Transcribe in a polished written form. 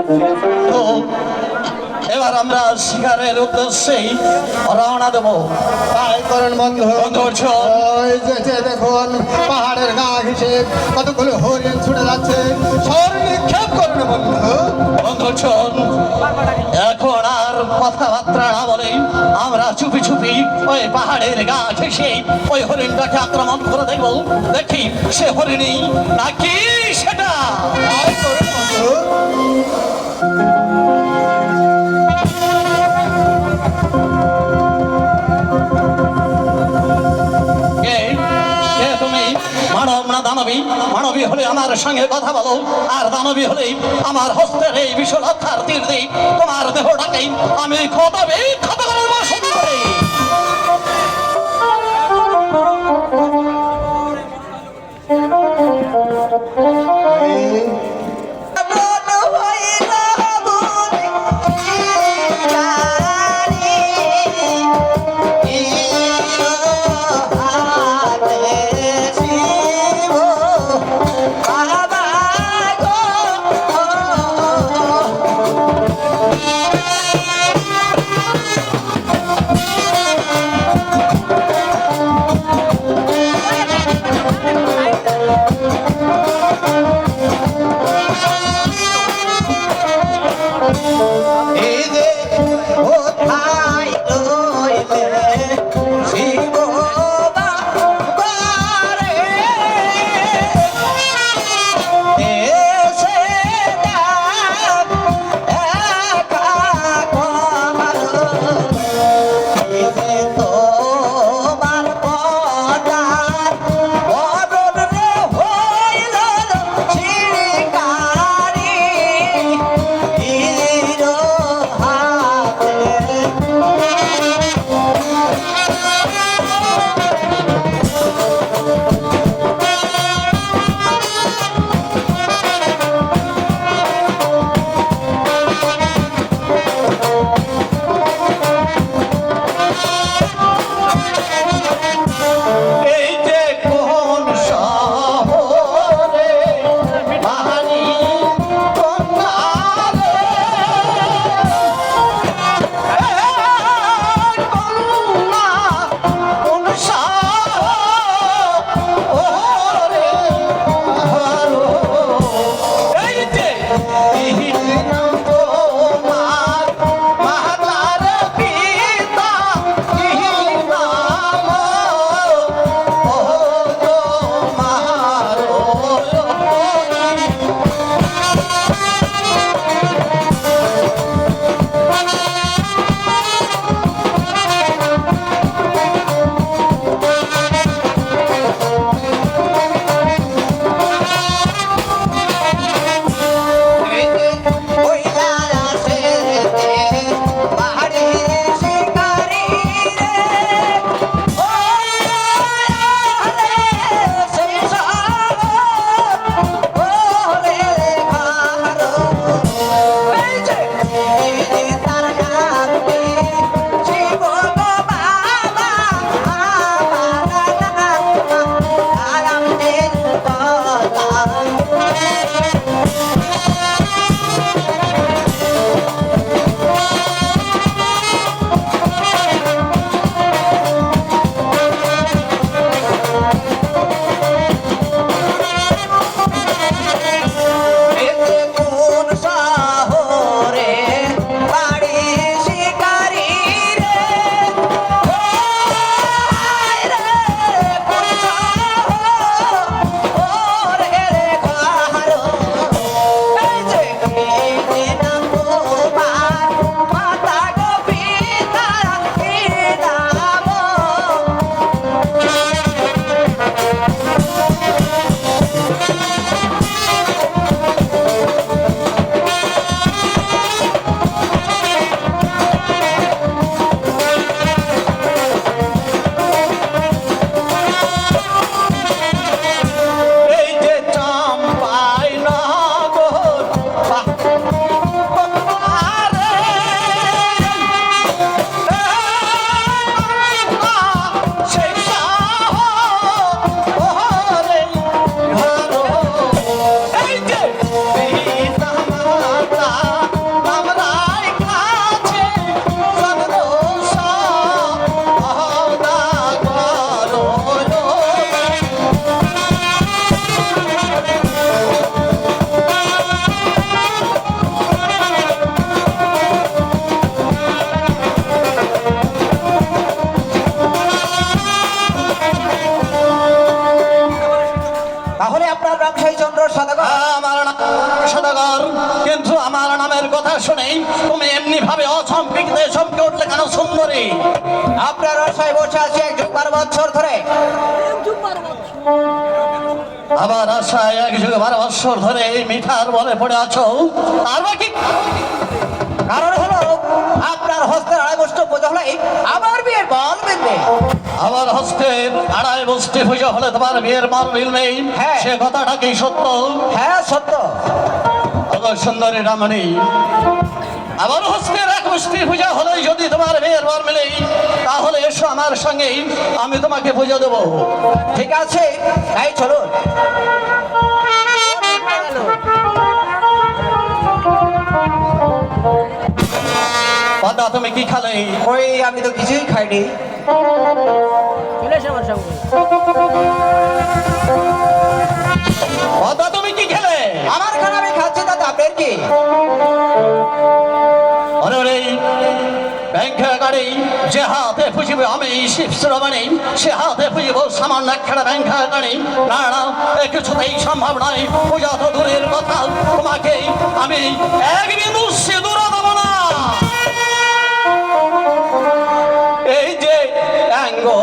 তো এবার আমরা শিকারের উদ্দেশ্যেই রওনা দেবো। তাই করেন বন্ধু। ওই যে দেখুন পাহাড়ের গা ঘেঁষে কতগুলো হরিণ ছুটে যাচ্ছে, সর নিক্ষেপ করুন বন্ধু। বন্ধুজন, এখন আর কথাবার্তা না বলে আমরা চুপি চুপি ওই পাহাড়ের গা ঘেঁষে ওই হরিণটাকে আক্রমণ করে দেখব। দেখি সে হরিণী নাকি সেটা। তাই করুন বন্ধু। তুমি মানব না দানবী? মানবী হলে আমার সঙ্গে কথা বলো, আর দানবী হলে আমার হস্তের এই বিশ্বরক্ষার তীর দিই তোমার দেহটাকে আমি ক্ষত করবো শুরু করে। She আপনার নাম সেই চন্দ্র সদাগর? আমার নাম সদাগর, কিন্তু আমার নামের কথা শুনেই তুমি এমনি ভাবে অচম্পিকতে চমকে উঠলে কেন সুন্দরী? আপনার আশায় বসে আছি 1 যুগ 12 বছর ধরে। আবার আশায় 1 যুগ 12 বছর ধরে এই মিঠার বলে পড়ে আছো, আর বাকি কারণ হলো আপনার হস্তের 2.5 মুষ্টি পূজা হলে আমার বিয়ের বল বেঁধে। আমার হস্তের 2.5 মুষ্টি পূজা হলে তোমার বিয়ের মাল মিলবে, হ্যাঁ। সে কথাটা কি সত্য? হ্যাঁ সত্য। ওগো সুন্দরী রামণী, আমার হস্তের 1 মুষ্টি পূজা হলে যদি তোমার বিয়ের বর মিলে, তাহলে এসো আমার সঙ্গে, আমি তোমাকে পূজা দেবো। ঠিক আছে, তাই চলুন। পদ্মা তুমি কি খালে? ওই আমি তো কিছুই খাইনি। পদ্মা তুমি কি খেলে? আমার খানা আমি খাচ্ছি, তাতে আপনার কি? অরে ব্যাংকের গাড়ি যে হাতে পুজিবে আমি শিব শ্রবণী, সে হাতে পুজিব সামান্য একটা ব্যাংকের গাড়ি। না না, এ কিছুতেই সম্ভব নয়। পূজা তো দূরের কথা, তোমাকে আমি 1 বিন্দু সিঁদুরও দেবো না। এই যে অ্যাঙ্গো